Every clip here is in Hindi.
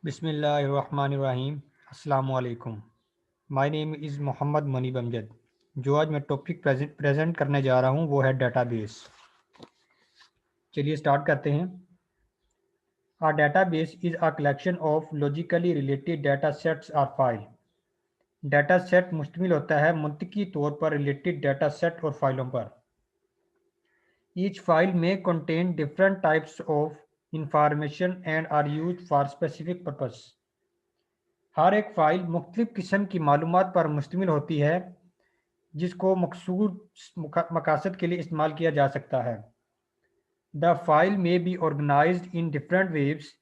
बिस्मिल्लाहिर्रहमानिर्रहीम। अस्सलामु अलैकुम। My name is Mohammad Munib Amjad. जो आज मैं टॉपिक प्रेजेंट करने जा रहा हूँ वो है डेटाबेस। चलिए स्टार्ट करते हैं। A database is a collection of logically related data sets or file. Data set मुश्तमिल होता है मुंतकी तौर पर रिलेटेड डाटा सेट और फाइलों पर। Each file may contain different types of information and are used for specific purpose. हर एक फ़ाइल मुख्तलिफ़ किस्म की मालूमात पर मुश्तमिल होती है जिसको मखसूस मकासद के लिए इस्तेमाल किया जा सकता है। The file may be organized in different waves.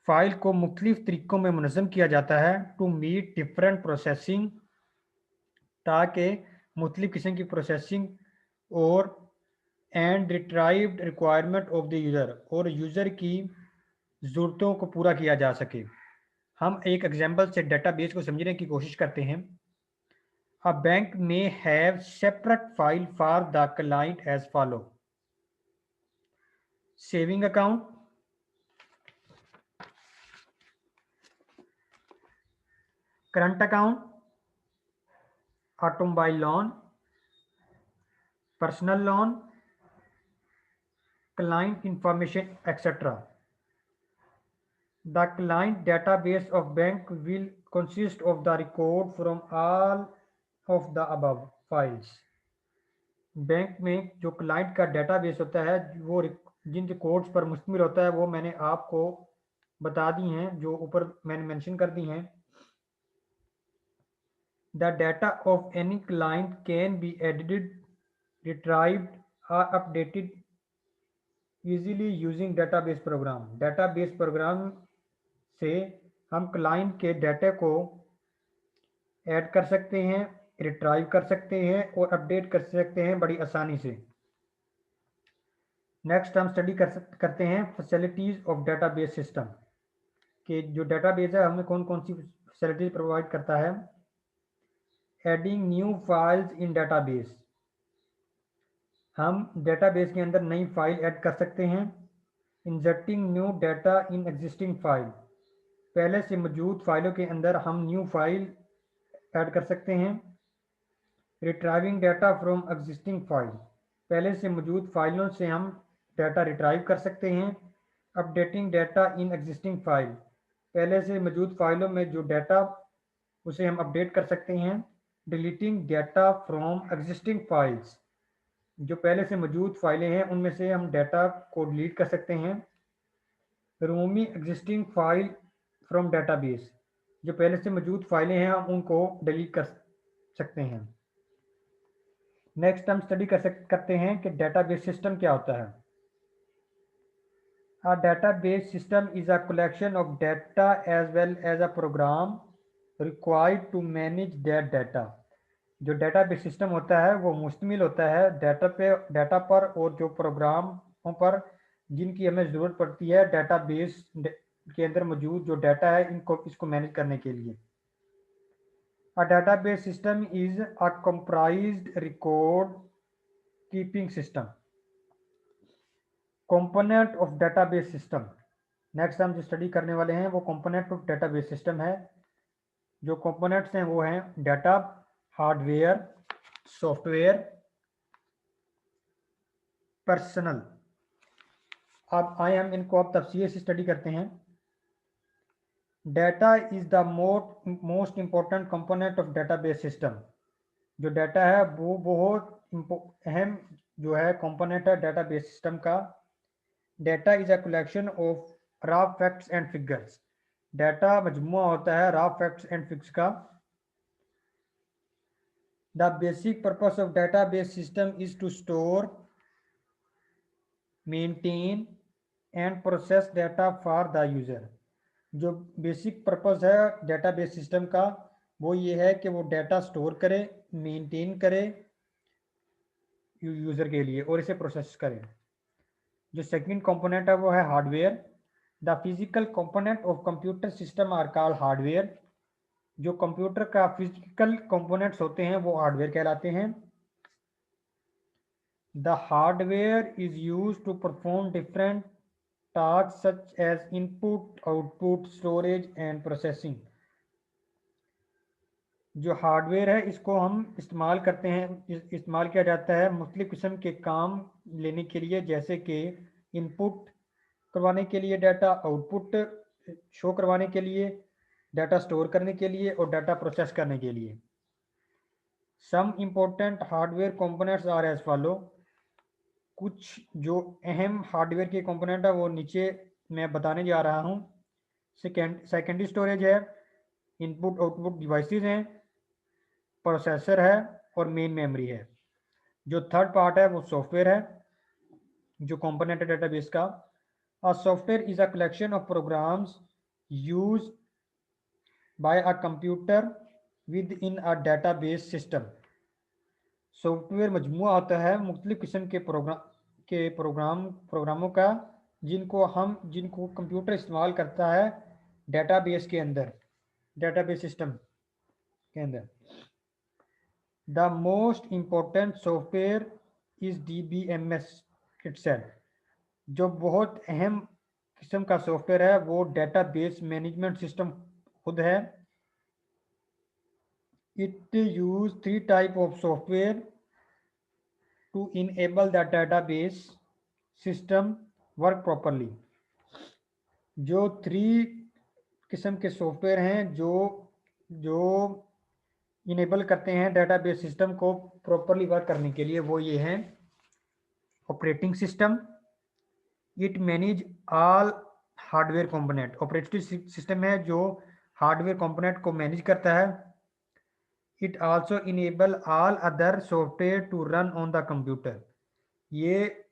File को मुख्तलिफ़ तरीक़ों में मुनज़्ज़म किया जाता है टू मीट डिफरेंट प्रोसेसिंग, ताकि मुख्तलिफ़ किस्म की प्रोसेसिंग और and retrieved requirement of the user, और यूज़र की ज़रूरतों को पूरा किया जा सके। हम एक एग्जांपल से डेटाबेस को समझने की कोशिश करते हैं। A bank may have separate file for the client as follow: saving account, current account, automobile loan, personal loan, client information, etc. The client database of bank will consist of the record from all of the above files. Bank में जो क्लाइंट का डेटाबेस होता है वो जिन रिकॉर्ड्स पर मुश्तमिल होता है वो मैंने आपको बता दी हैं, जो ऊपर मैंने मेंशन कर दी हैं। The data of any client can be edited, retrieved or updated easily using database program. Database program से हम क्लाइंट के डाटा को ऐड कर सकते हैं, रिट्राइव कर सकते हैं और अपडेट कर सकते हैं बड़ी आसानी से। नेक्स्ट हम स्टडी करते हैं फैसिलिटीज़ ऑफ डेटाबेस सिस्टम, कि जो डेटाबेस है हमें कौन कौन सी फैसिलिटीज प्रोवाइड करता है। Adding new files in database, हम डेटाबेस के अंदर नई फाइल ऐड कर सकते हैं। Inserting new data in existing file, पहले से मौजूद फाइलों के अंदर हम न्यू फाइल ऐड कर सकते हैं। Retrieving data from existing file, पहले से मौजूद फाइलों से हम डाटा रिट्राइव कर सकते हैं। Updating data in existing file, पहले से मौजूद फाइलों में जो डाटा उसे हम अपडेट कर सकते हैं। Deleting data from existing files, जो पहले से मौजूद फाइलें हैं उनमें से हम डाटा को डिलीट कर सकते हैं। Removing existing file from database, जो पहले से मौजूद फाइलें हैं हम उनको डिलीट कर सकते हैं। नेक्स्ट हम स्टडी करते हैं कि डेटाबेस सिस्टम क्या होता है। A database system is a collection of data as well as a program required to manage that data. जो डेटाबेस सिस्टम होता है वो मुश्तमिल होता है डाटा पर और जो प्रोग्रामों पर जिनकी हमें ज़रूरत पड़ती है डेटाबेस के अंदर मौजूद जो डाटा है इसको मैनेज करने के लिए। A database system is a comprised record keeping system. Component of database system, next हम जो स्टडी करने वाले हैं वो कंपोनेंट ऑफ डेटाबेस सिस्टम है। जो कंपोनेंट्स हैं वो हैं डाटा, हार्डवेयर, सॉफ्टवेयर, पर्सनल। अब आए हम इनको अब तफसील से स्टडी करते हैं। Data is the most important component of database system, जो डाटा है वो बहुत अहम जो है कंपोनेंट है डेटाबेस सिस्टम का। Data is a collection of raw facts and figures, data मजमुआ होता है रॉ फैक्ट्स एंड फिगर्स का। The basic purpose of database system is to store, maintain and process data for the user. जो बेसिक पर्पस है डेटाबेस सिस्टम का वो ये है कि वो डाटा स्टोर करे, मेंटेन करे यूज़र के लिए और इसे प्रोसेस करे। जो सेकंड कंपोनेंट है वो है hardware. The physical component of computer system are called hardware, जो कंप्यूटर का फिजिकल कंपोनेंट्स होते हैं वो हार्डवेयर कहलाते हैं। The hardware is use to perform different tasks such as input, output, storage and processing. जो हार्डवेयर है इसको हम इस्तेमाल करते हैं, इस्तेमाल किया जाता है मुख्तलिफ़ किस्म के काम लेने के लिए, जैसे कि इनपुट करवाने के लिए डाटा, आउटपुट शो करवाने के लिए, डाटा स्टोर करने के लिए और डाटा प्रोसेस करने के लिए। Some important hardware components are as follow. कुछ जो अहम हार्डवेयर के कंपोनेंट है वो नीचे मैं बताने जा रहा हूँ। सेकेंडरी स्टोरेज है, इनपुट आउटपुट डिवाइसेस हैं, प्रोसेसर है और मेन मेमोरी है। जो थर्ड पार्ट है वो सॉफ्टवेयर है, जो कंपोनेंट है डेटाबेस का। A software is a collection of programs use by a computer within a database system. Software मजमुआ होता है मुख्तलिफ किस्म के प्रोग्रामों का जिनको कंप्यूटर इस्तेमाल करता है डेटाबेस के अंदर, डेटाबेस सिस्टम के अंदर। The most important software is DBMS itself। जो बहुत अहम किस्म का सॉफ्टवेयर है वो डेटाबेस मैनेजमेंट सिस्टम खुद है। It use 3 type of software to enable the database system work properly. जो 3 किस्म के सॉफ्टवेयर हैं जो इनेबल करते हैं डेटाबेस सिस्टम को प्रॉपरली वर्क करने के लिए, वो ये हैं। Operating system, it manage all hardware component. Operating system है जो हार्डवेयर कंपोनेंट को मैनेज करता है। It also enable all other software to run on the computer. ये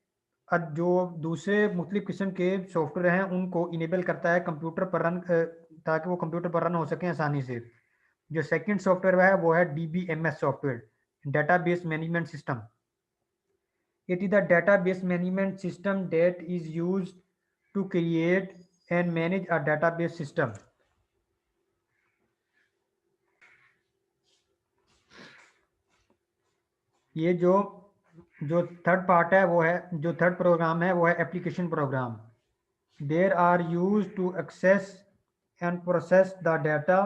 जो दूसरे मुख्तलिफ किस्म के सॉफ्टवेयर हैं उनको इनेबल करता है कंप्यूटर पर रन, ताकि वो कंप्यूटर पर रन हो सकें आसानी से। जो सेकंड सॉफ्टवेयर है वो है DBMS software, database management system. It is the database management system that is used to create and manage a database system. ये जो थर्ड पार्ट है वो है, जो थर्ड प्रोग्राम है वो है application program. There are used to access and process the data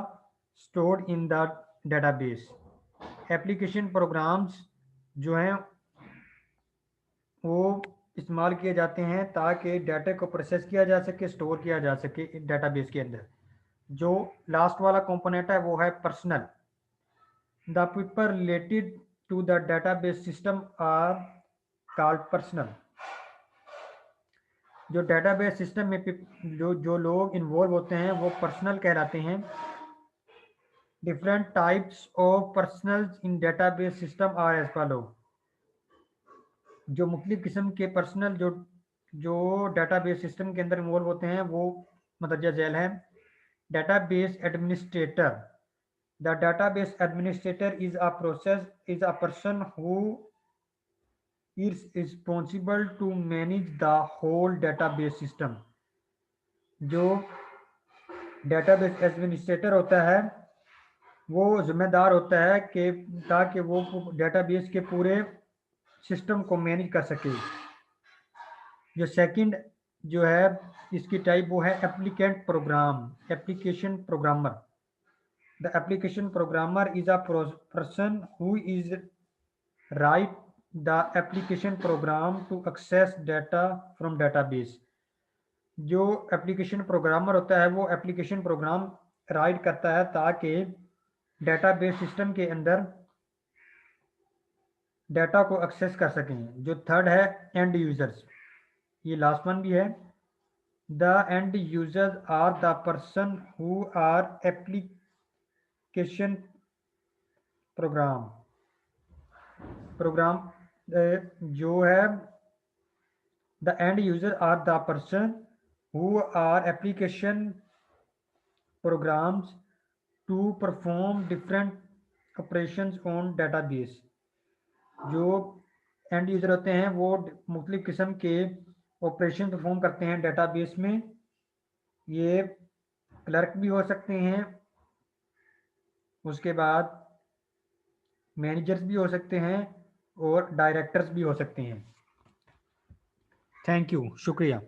stored in the database. Application programs जो हैं वो इस्तेमाल किए जाते हैं ताकि डाटा को प्रोसेस किया जा सके, स्टोर किया जा सके डेटाबेस के अंदर। जो लास्ट वाला कंपोनेंट है वो है personal. The people related to the database system are called personal. जो डेटाबेस सिस्टम में जो लोग इन्वॉल्व होते हैं वो पर्सनल कहलाते हैं। Different types of personal in database system are as follow. जो मुख्तलिफ किस्म के पर्सनल जो डेटाबेस सिस्टम के अंदर इन्वॉल्व होते हैं वो मदरजा झैल है। Database administrator. The database administrator is a person who is responsible to manage the whole database system। जो डेटाबेस एडमिनिस्ट्रेटर होता है वो जिम्मेदार होता है कि ताकि वो डेटाबेस के पूरे सिस्टम को मैनेज कर सके। जो सेकंड जो है इसकी टाइप वो है applicant program, application programmer. The application programmer is a person who is write the application program to access data from database. जो एप्लीकेशन प्रोग्रामर होता है वो एप्लीकेशन प्रोग्राम राइट करता है ताकि डेटाबेस सिस्टम के अंदर डाटा को एक्सेस कर सकें। जो थर्ड है एंड यूजर्स, ये लास्ट वन भी है। The end users are the person who are application program जो है the end user are the person who are application programs to perform different operations on database. जो एंड यूजर होते हैं वो मुख्तलिफ किस्म के ऑपरेशन परफॉर्म करते हैं डेटाबेस में। ये क्लर्क भी हो सकते हैं, उसके बाद मैनेजर्स भी हो सकते हैं और डायरेक्टर्स भी हो सकते हैं। थैंक यू, शुक्रिया।